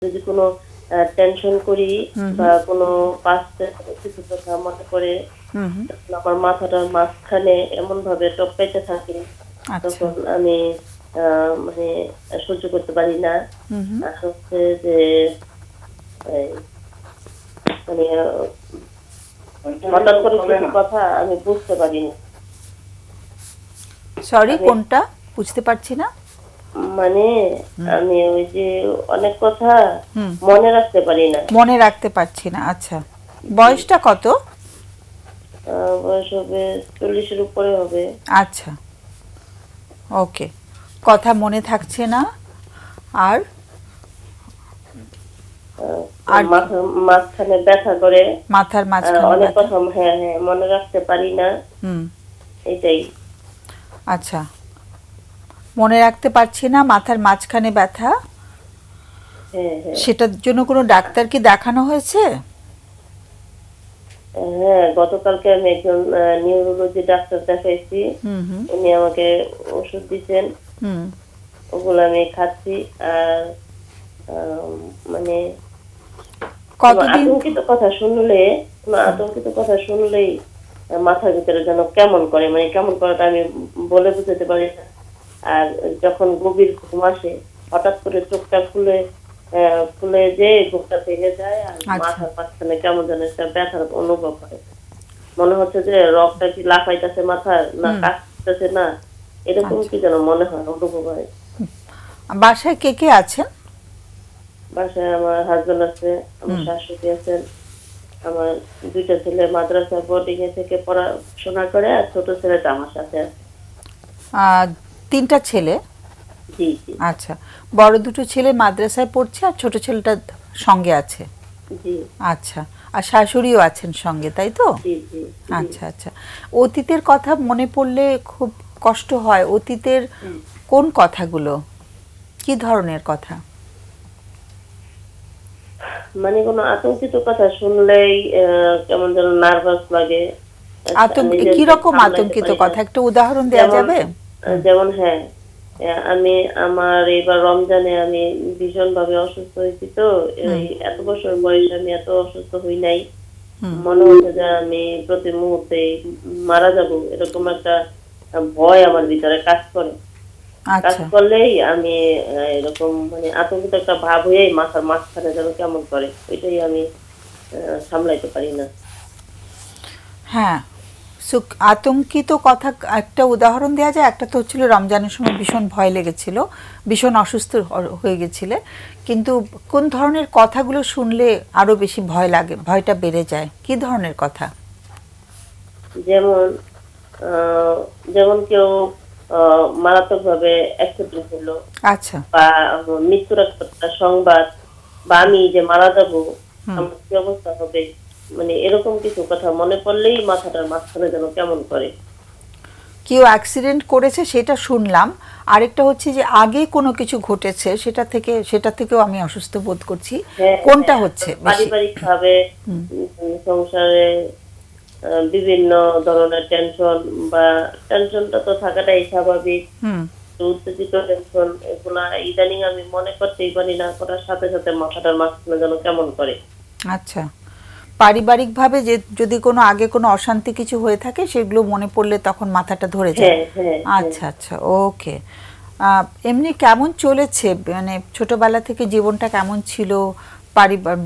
যদি কোনো টেনশন করি হুম বা কোনো পাস্টে কিছু কথা মনে করে হুম হুম। তখন আমার মাথাটার মাঝখানে এমন ভাবে টপকাইতে থাকে, আচ্ছা। তখন আমি মানে সহ্য করতে পারি না। হুম হুম। আর হচ্ছে যে এই, মানে হঠাৎ করে কিছু কথা আমি বুঝতে পারি না। সরি, আমি কোনটা বুঝতে পারছি না? মানে হুম আমি ওই যে অনেক কথা হুম। মনে রাখতে পারি না। মনে রাখতে পারছি না, আচ্ছা। জি, বয়সটা কত? বয়স হবে 40-এর উপরে হবে। আচ্ছা, ওকে। কথা মনে থাকছে না, আর আর কি? মাথা মাঝখানে ব্যথা করে। মাথার মাঝখানে অনেক ব্যথা। কথা হ্যাঁ হ্যাঁ মনে রাখতে পারি না। হুম। এটাই। আচ্ছা, মনে রাখতে পারছি না, মাথার মাঝখানে ব্যথা। হ্যাঁ হ্যাঁ সেটার জন্য কোনো ডাক্তার কি দেখানো হয়েছে? হ্যাঁ, গতকালকে আমি একজন নিউরোলজি ডাক্তার দেখাইছি। হুম হুম উনি আমাকে ওষুধ দিচ্ছেন, হুম। ওগুলো আমি খাচ্ছি। আর আম, মানে কোনো কতদিন? আতঙ্কিত কথা শুনলে, কোনো আতঙ্কিত কথা শুনলেই মাথার ভিতরে যেন কেমন করে, মানে কেমন করাটা আমি বলে বুঝাতে পারি না। আর যখন গভীর ঘুম আসে, হঠাৎ করে চোখটা খুলে খুলে যে বুকটা ভেঙে যায় আর আচ্ছা। মাথার মাঝখানে কেমন যেন একটা ব্যথার অনুভব হয়। মনে হচ্ছে যে রক্তটা কি লাফাইতেছে মাথার, না হুম। কাঁপতেছে, না এরকম আচ্ছা। কি যেন মনে হয়, অনুভব হয়। বাসায় কে কে আছেন? বাসায় আমার হাজবেন্ড আছে, আমার হুম। শাশুড়ি আছেন, আমার দুইটা ছেলে মাদ্রাসা বোর্ডিং এ থেকে পড়াশোনা করে, আর ছোট ছেলেটা আমার সাথে আছে। আহ, তিনটা ছেলে? জি জি আচ্ছা। বড় দুটো ছেলে মাদ্রাসায় পড়ছে আর ছোট ছেলেটা সঙ্গে আছে। জি আচ্ছা। আর শাশুড়িও আছেন সঙ্গে, তাই তো? জি জি জি। আচ্ছা আচ্ছা। অতীতের কথা মনে পড়লে খুব কষ্ট হয়। অতীতের হ্যাঁ। কোন কথাগুলো, কি ধরনের কথা? মানে কোনো আতঙ্কিত কথা শুনলেই কেমন যেন নার্ভাস লাগে। আতঙ্ক, নিজেকে কিরকম সামলাইতে আতঙ্কিত পারি না। কথা, একটা উদাহরণ দেওয়া যেমন যাবে? হুম যেমন হ্যাঁ, আমি আমার এবার রমজানে আমি ভীষণ ভাবে অসুস্থ হয়েছি। তো হুম এই এত বছর বয়সে আমি এত অসুস্থ হই নাই। হুম। মনে হচ্ছে যে আমি প্রতি মুহূর্তে মারা যাব, এরকম একটা ভয় আমার ভিতরে কাজ করে। কাজ আচ্ছা। করলেই আমি এরকম মানে আতঙ্কিত একটা ভাব হয়েই মাথার মাঝখানে যেন কেমন করে, ওইটাই আমি সামলাইতে পারি না। হ্যাঁ, আতঙ্কিত কথা। একটা উদাহরণ দেওয়া যায়। একটা তো হচ্ছিল রমজানের সময় ভীষণ ভয় লেগেছিল, ভীষণ অসুস্থ হয়ে গেছিলে, কিন্তু কোন ধরনের কথাগুলো শুনলে আরো বেশি ভয় লাগে, ভয়টা বেড়ে যায়, কি ধরনের কথা? যেমন আহ, যেমন কেউ মারাত্মক ভাবে অ্যাক্সিডেন্ট হলো, আচ্ছা। বা মৃত্যুর একটা সংবাদ, বা আমি যে মারা যাব, হুম। আমার কি অবস্থা হবে, মানে এরকম কিছু কথা মনে পড়লেই মাথাটার মাঝখানে যেন কেমন করে। কেউ অ্যাক্সিডেন্ট করেছে সেটা শুনলাম, আরেকটা হচ্ছে যে আগে কোনো কিছু ঘটেছে সেটা থেকেও আমি অসুস্থ বোধ করছি। হ্যাঁ কোনটা হ্যাঁ, হচ্ছে বেশি? পারিবারিক ভাবে হুম সংসারে বিভিন্ন ধরনের টেনশন, বা টেনশনটা তো থাকাটাই স্বাভাবিক। হুম। উত্তেজিত টেনশন, এগুলা ইদানিং আমি মনে করতেই পারি না, করার সাথে সাথে মাথাটার মাঝখানে যেন কেমন করে। আচ্ছা। পারিবারিকভাবে যে যদি কোনো আগে কোনো অশান্তি কিছু হয়ে থাকে সেগুলো মনে পড়লে তখন মাথাটা ধরে যায়। হ্যাঁ হ্যাঁ হ্যাঁ। আচ্ছা আচ্ছা, ওকে। এমনি কেমন চলেছে, মানে ছোটবেলা থেকে জীবনটা কেমন ছিল,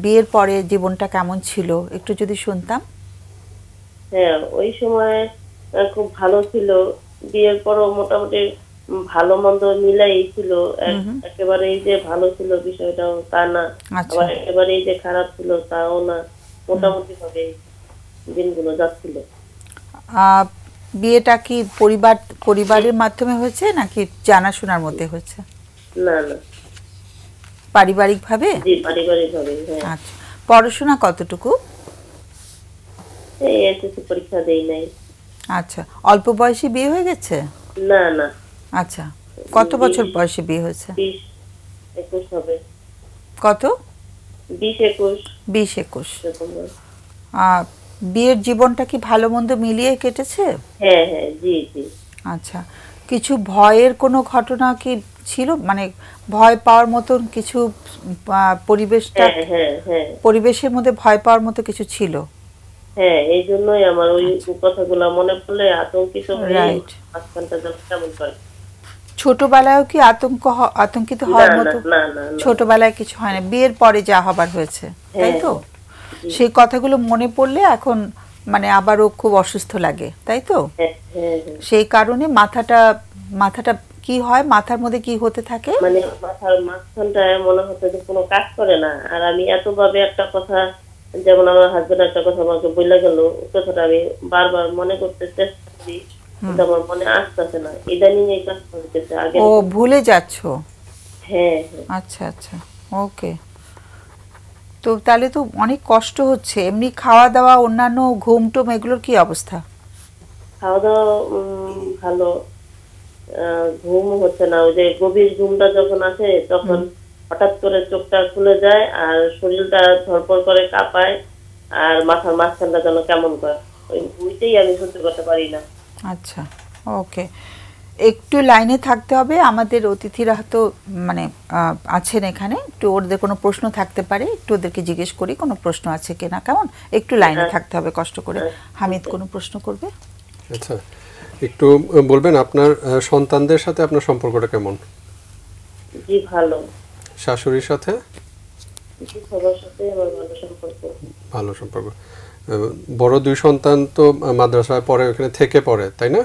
বিয়ের পরে জীবনটা কেমন ছিল, একটু যদি শুনতাম। হ্যাঁ, ওই সময় খুব ভালো ছিল। বিয়ের পরও মোটামুটি ভালো মন্দ মিলাই ছিল। হুম হুম। একেবারেই যে ভালো ছিল বিষয়টাও তা না, আচ্ছা। আবার একেবারেই যে খারাপ ছিল তাও না। হুম। মোটামুটি ভাবে দিনগুলো যাচ্ছিল। আহ, বিয়েটা কি পরিবারের মাধ্যমে হয়েছে নাকি জানাশোনার মধ্যে হয়েছে? না না, পারিবারিকভাবে? জি পারিবারিক ভাবে, হ্যাঁ। আচ্ছা। পড়াশোনা কতটুকু? এই এসএসসি পরীক্ষা দেই নাই। আচ্ছা। অল্প বয়সে বিয়ে হয়ে গেছে? না না, আচ্ছা। কত বছর 20, বয়সে বিয়ে হয়েছে? 20-21 হবে। কত? 20-21 20-21। এরকম। বিয়ের জীবনটা কি ভালো মন্দ মিলিয়ে কেটেছে? হ্যাঁ হ্যাঁ, জি জি। আচ্ছা। কিছু ভয়ের কোনো ঘটনা কি ছিল, মানে ভয় পাওয়ার মতন কিছু পরিবেশটা, হ্যাঁ হ্যাঁ হ্যাঁ পরিবেশের মধ্যে ভয় পাওয়ার মতো কিছু ছিল? হ্যাঁ, এই জন্যই আমার ওই কথাগুলো মনে পড়লে আতঙ্কিত হয়ে রাইট। মাঝখানটা যেন কেমন করে। ছোটবেলায়ও কি আতঙ্কিত না হওয়ার না মতো? না না না। ছোটবেলায় কিছু হয় না, বিয়ের পরে যা হবার হয়েছে, তাই হ্যাঁ তো? জি, সেই কথাগুলো মনে পড়লে এখন মানে আবারও খুব অসুস্থ লাগে, তাই তো? হ্যাঁ হ্যাঁ হ্যাঁ। সেই কারণে মাথাটা কি হয়, মাথার মধ্যে কি হতে থাকে? মানে মাথার মাঝখানটায় মনে হচ্ছে যে কোনো কাজ করে না। আর আমি এতভাবে একটা কথা, যেমন আমার হাজবেন্ড একটা কথা আমাকে বলে গেল, ওই কথাটা আমি বারবার মনে করতে চেষ্টা করি, কিন্তু আমার মনে আসতেছে না। ইদানিং এই কাজটা হইতেছে, আগে ও, ভুলে যাচ্ছ? হ্যাঁ হ্যাঁ। আচ্ছা আচ্ছা, ওকে। তো তাহলে তো অনেক কষ্ট হচ্ছে। এমনি খাওয়া দাওয়া, অন্যান্য ঘুম টুম এগুলোর কি অবস্থা? খাওয়া দাওয়া ভালো। ঘুম হচ্ছে না। ওই যে গভীর ঘুমটা যখন আসে তখন হঠাৎ করে চোখটা খুলে যায় আর শরীরটা ধড়ফড় করে কাঁপায়, আর মাথার মাঝখানটা যেন কেমন করে। ওই দুইটাই আমি সহ্য করতে পারি না। আচ্ছা, ওকে। একটু লাইনে থাকতে হবে, আমাদের অতিথিরা তো মানে আছেন এখানে, একটু ওদের কোনো প্রশ্ন থাকতে পারে, একটু ওদেরকে জিজ্ঞেস করি কোনো প্রশ্ন আছে কিনা, কেমন? একটু লাইনে থাকতে হবে কষ্ট করে। হামিদ কোনো প্রশ্ন করবে? আচ্ছা, একটু বলবেন আপনার সন্তানদের সাথে আপনার সম্পর্কটা কেমন? জি ভালো। শাশুড়ির সাথে? জি সবার সাথে আমার ভালো সম্পর্ক। ভালো সম্পর্ক। বড় দুই সন্তান তো মাদ্রাসায় পড়ে, ওখানে থেকে পড়ে, তাই না?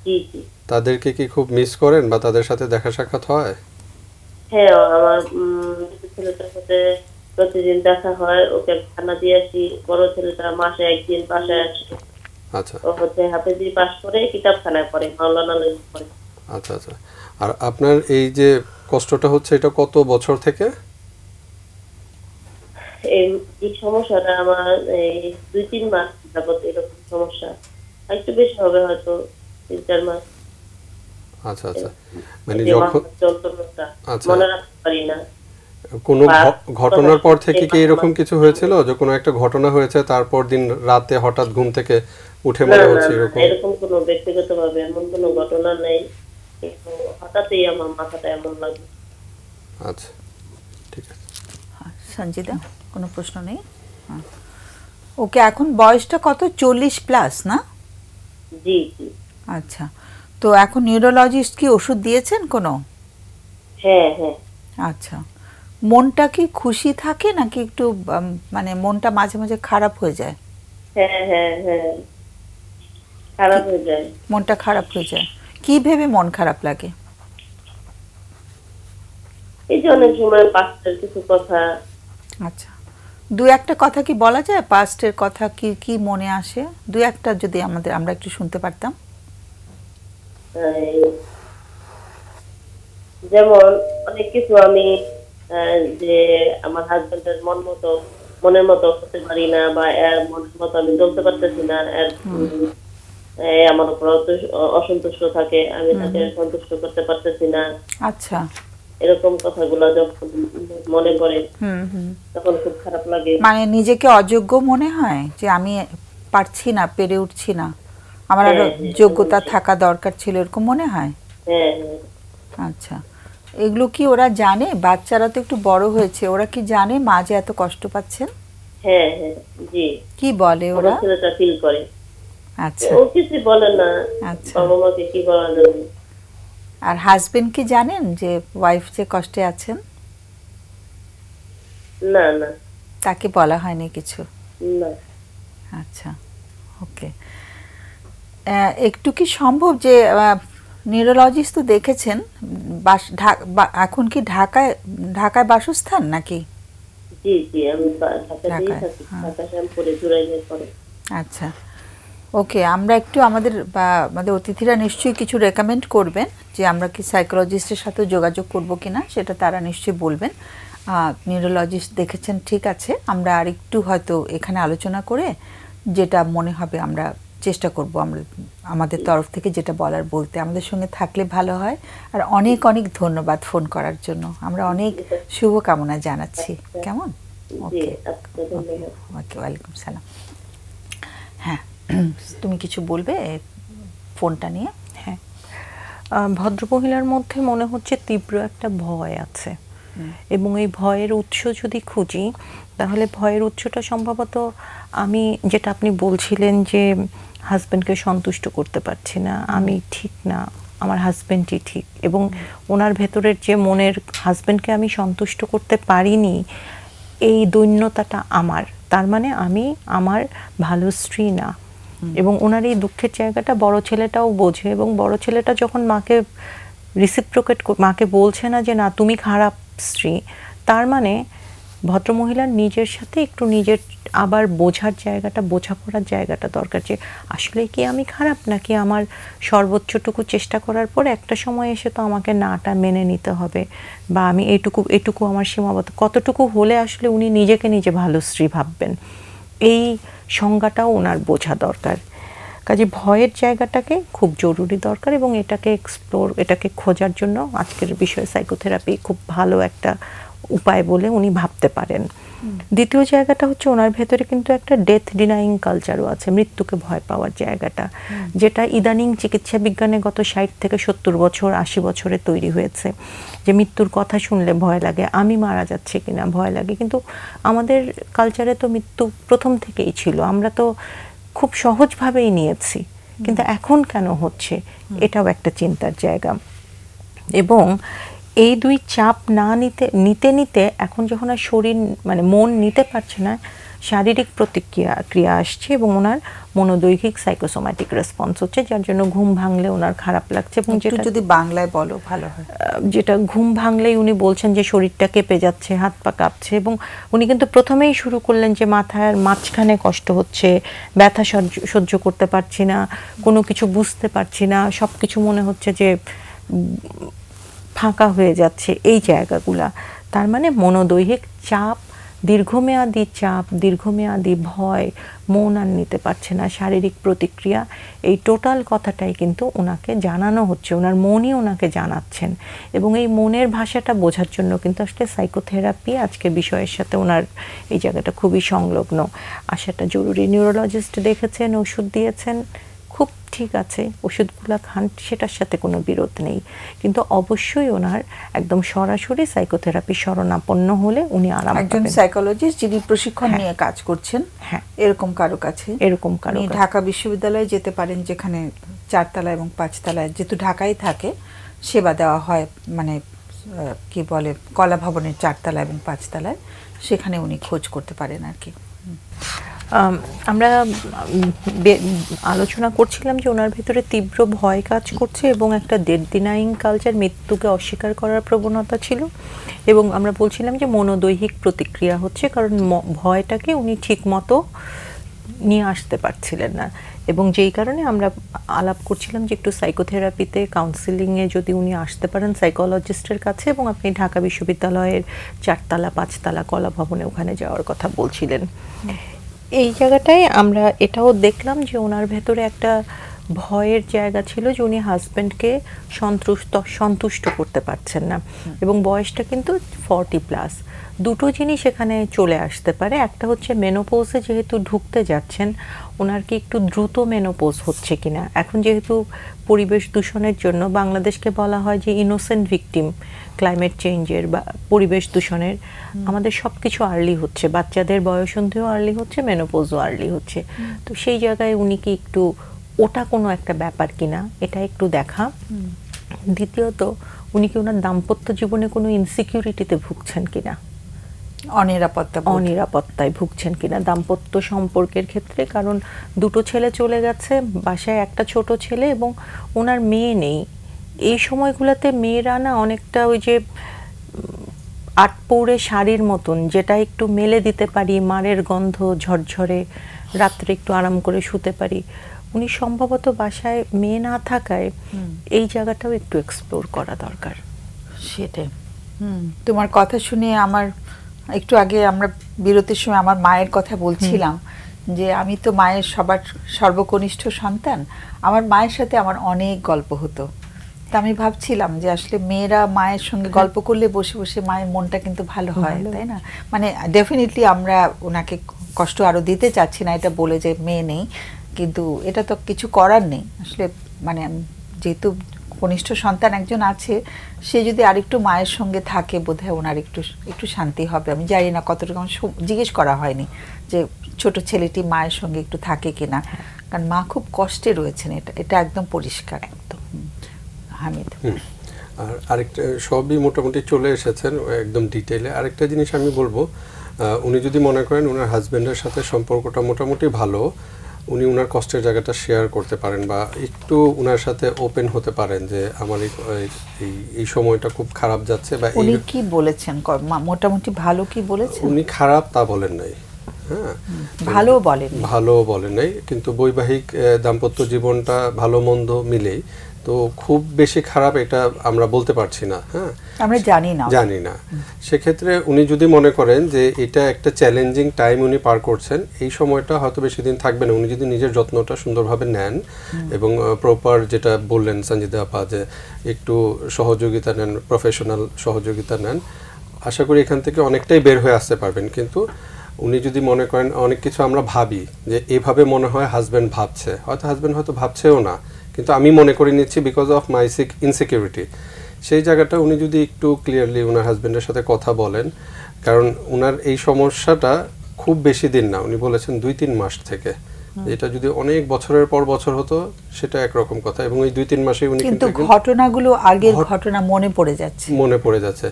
জি জি। তাদেরকে কি খুব মিস করেন বা তাদের সাথে দেখা সাক্ষাৎ হয়? হ্যাঁ, আমার ছেলেটার সাথে প্রতিদিন দেখা হয়, ওকে খানা দিয়ে আসি। বড় ছেলেটা মাসে একদিন বাসায় আসে। আচ্ছা ও হচ্ছে হাফেজি পাস করে কিতাবখানায় পড়ে, মাওলানা লজিক পড়ে। আচ্ছা আচ্ছা। আর আপনার এই যে কষ্টটা হচ্ছে, এটা কত বছর থেকে? এই এই সমস্যাটা আমার এই 2-3 মাস যাবত এরকম সমস্যা। আর একটু বেশি হবে হয়তো, 3-4 মাস। আচ্ছা আচ্ছা। মানে যে যখন মাথার যন্ত্রণাটা আচ্ছা, মনে রাখতে পারি না। কোনো বা ঘটনার পর থেকে কি কথা এরকম কিছু হয়েছিল যে কোনো একটা ঘটনা হয়েছে, তারপর দিন রাতে হঠাৎ ঘুম থেকে উঠে না মনে না হচ্ছে না, এরকম? এরকম কোনো ব্যক্তিগত ভাবে এমন কোনো ঘটনা নেই, কিন্তু হঠাৎই আমার মাথাটা এমন লাগে। আচ্ছা, ঠিক আছে। সঞ্জিদা কোনো প্রশ্ন নেই? হ্যাঁ। ওকে, এখন বয়সটা কত? 40+, না? জি জি। আচ্ছা, তো এখন নিউরোলজিস্ট কি ওষুধ দিয়েছেন কোনো? হ্যাঁ হ্যাঁ আচ্ছা, মনটা কি খুশি থাকে নাকি একটু মানে মনটা মাঝে মাঝে খারাপ হয়ে যায়? হ্যাঁ হ্যাঁ হ্যাঁ, খারাপ হয়ে যায়। মনটা খারাপ হয়ে যায়, কি ভেবে মন খারাপ লাগে? এই যে অনেক সময় পাস্টের কিছু কথা। আচ্ছা, দু একটা কথা কি বলা যায়? পাস্টের কথা কি কি মনে আসে? দু একটা যদি আমরা একটু শুনতে পারতাম। এই যেমন অনেক কিছু আমি যে আমার হাজবেন্ডের মনের মতো হতে পারি না, বা এর মনের মতো আমি চলতে পারতেছি না, এর আমার উপর অসন্তুষ্ট থাকে, আমি তাকে সন্তুষ্ট করতে পারতেছি না। আচ্ছা। এরকম কথাগুলো যখন মনে পড়ে হুম হুম। তখন খুব খারাপ লাগে। মানে নিজেকে অযোগ্য মনে হয় যে আমি পারছি না, পেরে উঠছি না, আমার আরো হ্যাঁ হ্যাঁ যোগ্যতা থাকা দরকার ছিল, এরকম মনে হয়? হ্যাঁ হ্যাঁ। আচ্ছা, এগুলো কি ওরা জানে? বাচ্চারা তো একটু বড় হয়েছে, ওরা কি জানে মা যে এত কষ্ট পাচ্ছেন? হ্যাঁ হ্যাঁ জি। কি বলে আমার ওরা? ছেলেটা ফিল করে। আচ্ছা ও কিছু বলে না। আচ্ছা। বাবা মাকে কি বলা যাবে। আর হাজবেন্ড কি জানেন যে ওয়াইফ যে কষ্টে আছেন? না না তাকে বলা হয়নি কিছু? না। আচ্ছা, ওকে। একটু কি সম্ভব যে নিউরোলজিস্ট তো দেখেছেন, এখন কি ঢাকায় বাসস্থান নাকি? জি জি, আমি ঢাকাতেই ঢাকায়, থাকি। হ্যাঁ। ঢাকা শ্যামপুরে জুরাইনের পরে। আচ্ছা, ওকে। আমরা একটু আমাদের অতিথিরা নিশ্চয়ই কিছু রেকমেন্ড করবেন যে আমরা কি সাইকোলজিস্টের সাথে যোগাযোগ করব কিনা, সেটা তারা নিশ্চয়ই বলবেন। নিউরোলজিস্ট দেখেছেন, ঠিক আছে। আমরা আর একটু হয়তো এখানে আলোচনা করে যেটা মনে হবে আমরা চেষ্টা করব, আমরা আমাদের তরফ থেকে যেটা বলার বলতে। আমাদের সঙ্গে থাকলে ভালো হয়। আর অনেক অনেক ধন্যবাদ ফোন করার জন্য, আমরা অনেক শুভকামনা জানাচ্ছি। কেমন? জি ওকে আপনাকে ওকে ধন্যবাদ। ওকে, ওয়ালাইকুম সালাম। হ্যাঁ, তুমি কিছু বলবে ফোনটা নিয়ে? হ্যাঁ, ভদ্রমহিলার মধ্যে মনে হচ্ছে তীব্র একটা ভয় আছে, এবং এই ভয়ের উৎস যদি খুঁজি তাহলে ভয়ের উৎসটা সম্ভবত আমি যেটা আপনি বলছিলেন যে হাজব্যান্ডকে সন্তুষ্ট করতে পারছি না, আমি ঠিক না, আমার হাজব্যান্ডই ঠিক, এবং ওনার ভেতরের যে মনের হাজব্যান্ডকে আমি সন্তুষ্ট করতে পারিনি, এই দৈন্যতাটা আমার, তার মানে আমি আমার ভালো স্ত্রী না। এবং ওনার এই দুঃখের জায়গাটা বড় ছেলেটাও বোঝে, এবং বড় ছেলেটা যখন মাকে রিসিপ্রোকেট, মাকে বলছে না যে না তুমি খারাপ স্ত্রী, তার মানে ভদ্রমহিলার নিজের সাথে একটু নিজের আবার বোঝার জায়গাটা, বোঝাপড়ার জায়গাটা দরকার, যে আসলে কি আমি খারাপ, নাকি আমার সর্বোচ্চটুকু চেষ্টা করার পর একটা সময় এসে তো আমাকে নাটা মেনে নিতে হবে, বা আমি এটুকু আমার সীমাবদ্ধ, কতটুকু হলে আসলে উনি নিজেকে নিজে ভালো স্ত্রী ভাববেন, এই সংজ্ঞাটাও ওনার বোঝা দরকার। কাজে ভয়ের জায়গাটাকে খুব জরুরি দরকার, এবং এটাকে খোঁজার জন্য আজকের বিষয়ে সাইকোথেরাপি খুব ভালো একটা উপায় বলে উনি ভাবতে পারেন। দ্বিতীয় জায়গাটা হচ্ছে ওনার ভেতরে কিন্তু একটা ডেথ ডিনাইং কালচারও আছে, মৃত্যুকে ভয় পাওয়ার জায়গাটা, যেটা ইদানিং চিকিৎসা বিজ্ঞানে গত 60 থেকে 70 বছর 80 বছরে তৈরি হয়েছে, যে মৃত্যুর কথা শুনলে ভয় লাগে, আমি মারা যাচ্ছে কিনা ভয় লাগে। কিন্তু আমাদের কালচারে তো মৃত্যু প্রথম থেকেই ছিল, আমরা তো খুব সহজভাবেই নিয়েছি, কিন্তু এখন কেন হচ্ছে, এটাও একটা চিন্তার জায়গা। এবং এই দুই চাপ না নিতে এখন যখন আর শরীর মানে মন নিতে পারছে না, শারীরিক ক্রিয়া আসছে, এবং ওনার মনোদৈহিক সাইকোসোম্যাটিক রেসপন্স হচ্ছে, যার জন্য ঘুম ভাঙলে ওনার খারাপ লাগছে। এবং যেটা যদি বাংলায় বলো ভালো হয়, যেটা ঘুম ভাঙলেই উনি বলছেন যে শরীরটা কেঁপে যাচ্ছে, হাত পা কাঁপছে, এবং উনি কিন্তু প্রথমেই শুরু করলেন যে মাথার মাঝখানে কষ্ট হচ্ছে, ব্যথা সহ্য করতে পারছি না, কোনো কিছু বুঝতে পারছি না, সব কিছু মনে হচ্ছে যে ফাঁকা হয়ে যাচ্ছে, এই জায়গাগুলা। তার মানে মনোদৈহিক চাপ, দীর্ঘমেয়াদী ভয়, মন আর নিতে পারছে না, শারীরিক প্রতিক্রিয়া, এই টোটাল কথাটাই কিন্তু ওনাকে জানানো হচ্ছে, ওনার মনই ওনাকে জানাচ্ছেন। এবং এই মনের ভাষাটা বোঝার জন্য কিন্তু আসলে সাইকোথেরাপি আজকে বিষয়ের সাথে ওনার এই জায়গাটা খুবই সংলগ্ন, আসাটা জরুরি। নিউরোলজিস্ট দেখেছেন, ওষুধ দিয়েছেন, খুব ঠিক আছে, ওষুধগুলো খান, সেটার সাথে কোনো বিরোধ নেই, কিন্তু অবশ্যই ওনার একদম সরাসরি সাইকোথেরাপি শরণাপন্ন হলে উনি আরাম পাবেন। একজন সাইকোলজিস্ট যিনি প্রশিক্ষণ নিয়ে কাজ করছেন, হ্যাঁ, এরকম কারো কাছে উনি ঢাকা বিশ্ববিদ্যালয়ে যেতে পারেন, যেখানে 4 তলা এবং 5 তলায়, যেহেতু ঢাকায় থাকে, সেবা দেওয়া হয়, মানে কি বলে কলা ভবনের 4 তলা এবং 5 তলায়, সেখানে উনি খোঁজ করতে পারেন আর কি। আমরা আলোচনা করছিলাম যে ওনার ভিতরে তীব্র ভয় কাজ করছে, এবং একটা ডেথ ডিনাইং কালচার, মৃত্যুকে অস্বীকার করার প্রবণতা ছিল, এবং আমরা বলছিলাম যে মনোদৈহিক প্রতিক্রিয়া হচ্ছে, কারণ ভয়টাকে উনি ঠিক মতো নিয়ে আসতে পারছিলেন না, এবং যেই কারণে আমরা আলাপ করছিলাম যে একটু সাইকোথেরাপিতে, কাউন্সিলিংয়ে যদি উনি আসতে পারেন সাইকোলজিস্টের কাছে, এবং আপনি ঢাকা বিশ্ববিদ্যালয়ের 4 তলা 5 তলা কলা ভবনে ওখানে যাওয়ার কথা বলছিলেন। এই জায়গাটায় আমরা এটাও দেখলাম যে ওনার ভেতরে একটা ভয়ের জায়গা ছিল, যে উনি হাজব্যান্ডকে সন্তুষ্ট করতে পারছেন না, এবং বয়সটা কিন্তু 40+। দুটো জিনিস এখানে চলে আসতে পারে, একটা হচ্ছে মেনোপোজে যেহেতু ঢুকতে যাচ্ছেন, ওনার কি একটু দ্রুত মেনোপোজ হচ্ছে কিনা। এখন যেহেতু পরিবেশ দূষণের জন্য বাংলাদেশকে বলা হয় যে ইনোসেন্ট ভিকটিম ক্লাইমেট চেঞ্জের বা পরিবেশ দূষণের, আমাদের সব কিছু আর্লি হচ্ছে, বাচ্চাদের বয়সন্ধিও আর্লি হচ্ছে, মেনোপোজও আর্লি হচ্ছে। তো সেই জায়গায় উনি কি একটু ওটা কোনো একটা ব্যাপার কিনা, এটা একটু দেখা। দ্বিতীয়ত, উনি কি ওনার দাম্পত্য জীবনে কোনো ইনসিকিউরিটিতে ভুগছেন কিনা, অনিরাপত্তায় ভুগছেন কিনা দাম্পত্য সম্পর্কের ক্ষেত্রে। কারণ দুটো ছেলে চলে গেছে, বাসায় একটা ছোট ছেলে, এবং ওনার মেয়ে নেই। এই সময়গুলোতে মেয়েরা না অনেকটা ওই যে আটপৌরে শাড়ির মতন, যেটা একটু মেলে দিতে পারি, মারের গন্ধ ঝরঝরে, রাত্রে একটু আরাম করে শুতে পারি। উনি সম্ভবত বাসায় মেয়ে না থাকায় এই জায়গাটাও একটু এক্সপ্লোর করা দরকার। সেটাই। তোমার কথা শুনে আমার একটু আগে আমরা বিরতির সময় আমার মায়ের কথা বলছিলাম, যে আমি তো মায়ের সর্বকনিষ্ঠ সন্তান, আমার মায়ের সাথে আমার অনেক গল্প হতো। তা আমি ভাবছিলাম যে আসলে মেয়েরা মায়ের সঙ্গে গল্প করলে বসে বসে মায়ের মনটা কিন্তু ভালো হয়, তাই না? মানে ডেফিনেটলি আমরা ওনাকে কষ্ট আরো দিতে চাচ্ছি না এটা বলে যে মেয়ে নেই, কিন্তু এটা তো কিছু করার নেই আসলে। মানে যেহেতু কনিষ্ঠ সন্তান একজন আছে, সে যদি আরেকটু মায়ের সঙ্গে থাকে বোধহয় ওনার একটু একটু শান্তি হবে। আমি জানি না কতটুকু, আমার জিজ্ঞেস করা হয়নি যে ছোট ছেলেটি মায়ের সঙ্গে একটু থাকে কিনা, কারণ মা খুব কষ্টে রয়েছেন, এটা এটা একদম পরিষ্কার। একদম। হামিদ। আর আরেকটা, সবই মোটামুটি চলে এসেছেন একদম ডিটেইলে। আরেকটা জিনিস আমি বলবো, উনি যদি মনে করেন ওনার হাজব্যান্ডের সাথে সম্পর্কটা মোটামুটি ভালো, উনি ওনার কষ্টের জায়গাটা শেয়ার করতে পারেন বা একটু ওনার সাথে ওপেন হতে পারেন যে আমার এই সময়টা খুব খারাপ যাচ্ছে, বা উনি কি বলেছেন মোটামুটি ভালো কি বলেছেন? উনি খারাপ তা বলেন নাই, হ্যাঁ, ভালো বলেন, ভালো বলেন নাই, কিন্তু বৈবাহিক দাম্পত্য জীবনটা ভালো মন্দ মিলেই তো খুব বেশি খারাপ এটা আমরা বলতে পারছি না, হ্যাঁ, আমরা জানি না। সেক্ষেত্রে উনি যদি মনে করেন যে এটা একটা চ্যালেঞ্জিং টাইম উনি পার করছেন, এই সময়টা হয়তো বেশি দিন থাকবে না, উনি যদি নিজের যত্নটা সুন্দরভাবে নেন এবং প্রপার, যেটা বললেন সঞ্জিদা আপা, যে একটু সহযোগিতা নেন, প্রফেশনাল সহযোগিতা নেন, আশা করি এখান থেকে অনেকটাই বের হয়ে আসতে পারবেন। কিন্তু উনি যদি মনে করেন, অনেক কিছু আমরা ভাবি যে এভাবে মনে হয় হাজব্যান্ড ভাবছে, হয়তো হাজব্যান্ড হয়তো ভাবছেও না, কিন্তু আমি মনে করে নিচ্ছি বিকজ অফ মাই ইনসিকিউরিটি, সেই জায়গাটা উনি যদি একটু ক্লিয়ারলি ওনার হাজব্যান্ডের সাথে কথা বলেন, কারণ ওনার এই সমস্যাটা খুব বেশি দিন না, উনি বলেছেন 2-3 মাস থেকে, এটা যদি অনেক বছরের পর বছর হতো সেটা একরকম কথা, এবং এই 2-3 মাসে উনি কিন্তু ঘটনাগুলো আগের ঘটনা মনে পড়ে যাচ্ছে।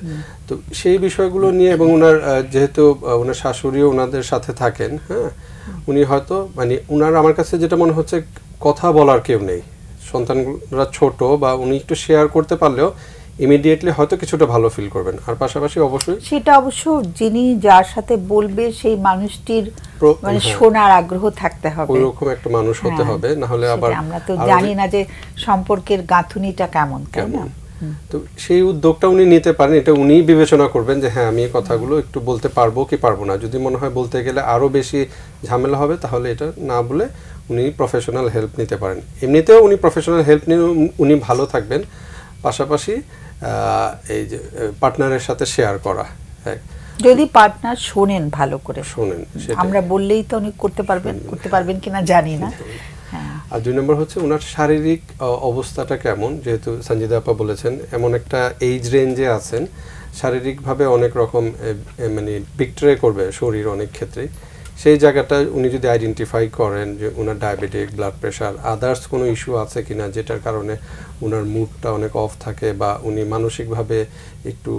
তো সেই বিষয়গুলো নিয়ে, এবং ওনার যেহেতু ওনার শাশুড়িও ওনাদের সাথে থাকেন, হ্যাঁ, উনি হয়তো মানে ওনার, আমার কাছে যেটা মনে হচ্ছে, কথা বলার কেউ নেই, সন্তানরা ছোট, বা উনি একটু শেয়ার করতে পারলেও ইমিডিয়েটলি হয়তো কিছুটা ভালো ফিল করবেন। আর পাশাপাশি অবশ্যই সেটা অবশ্য যিনি যার সাথে বলবে সেই মানুষটির মানে শোনার আগ্রহ থাকতে হবে, ওইরকম একটা মানুষ হতে হবে, না হলে আবার আমরা তো জানি না যে সম্পর্কের গাঁথুনিটা কেমন, তাই না? তো সেই উদ্যোগটা উনি নিতে পারেন, এটা উনিই বিবেচনা করবেন যে হ্যাঁ আমি এই কথাগুলো একটু বলতে পারবো কি পারবো না। যদি মনে হয় বলতে গেলে আরো বেশি ঝামেলা হবে, তাহলে এটা না বলে উনি প্রফেশনাল হেল্প নিতে পারেন। এমনিতেও উনি প্রফেশনাল হেল্প নিয়ে উনি ভালো থাকবেন, পাশাপাশি এই যে পার্টনারের সাথে শেয়ার করা, যদি পার্টনার শোনেন, ভালো করে শোনেন, আমরা বললেই তো উনি করতে পারবেন কিনা জানি না। আর 2 নম্বর হচ্ছে ওনার শারীরিক অবস্থাটা কেমন, যেহেতু সঞ্জিদা আপা বলেছেন এমন একটা এইজ রেঞ্জে আছেন, শারীরিকভাবে অনেক রকম মানে বিক্ট্রে করবে শরীর অনেক ক্ষেত্রে, সেই জায়গাটা উনি যদি আইডেন্টিফাই করেন যে ওনার ডায়াবেটিক, ব্লাড প্রেশার, আদার্স কোনো ইস্যু আছে কিনা যেটার কারণে ওনার মুডটা অনেক অফ থাকে, বা উনি মানসিকভাবে একটু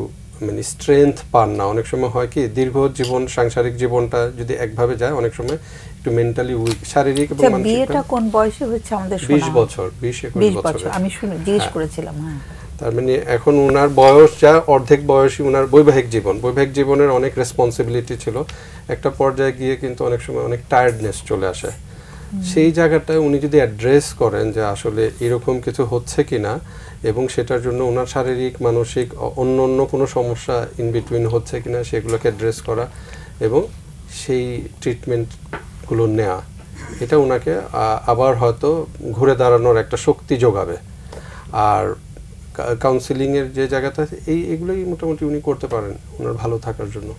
মানে স্ট্রেংথ পান না, অনেক সময় হয় কি দীর্ঘ জীবন, সাংসারিক জীবনটা যদি একভাবে যায়, অনেক সময় একটু মেন্টালি উইক, শারীরিক এবং মানসিক। বিয়েটা কোন বয়সে হচ্ছে আমাদের? 20 বছর, 20-21 বছর আমি জিজ্ঞেস করেছিলাম। হ্যাঁ, তার মানে এখন ওনার বয়স যা, অর্ধেক বয়সী ওনার বৈবাহিক জীবনের অনেক রেসপন্সিবিলিটি ছিল, একটা পর্যায়ে গিয়ে কিন্তু অনেক সময় অনেক টায়ার্ডনেস চলে আসে। সেই জায়গাটায় উনি যদি অ্যাড্রেস করেন যে আসলে এরকম কিছু হচ্ছে কিনা, এবং সেটার জন্য ওনার শারীরিক, মানসিক অন্য কোনো সমস্যা ইন বিটুইন হচ্ছে কিনা, সেগুলোকে অ্যাড্রেস করা এবং সেই ট্রিটমেন্টগুলো নেওয়া, এটা ওনাকে আবার হয়তো ঘুরে দাঁড়ানোর একটা শক্তি যোগাবে। আর কাউন্সিলিংয়ের যে জায়গাটা, এগুলোই মোটামুটি উনি করতে পারেন ওনার ভালো থাকার জন্য।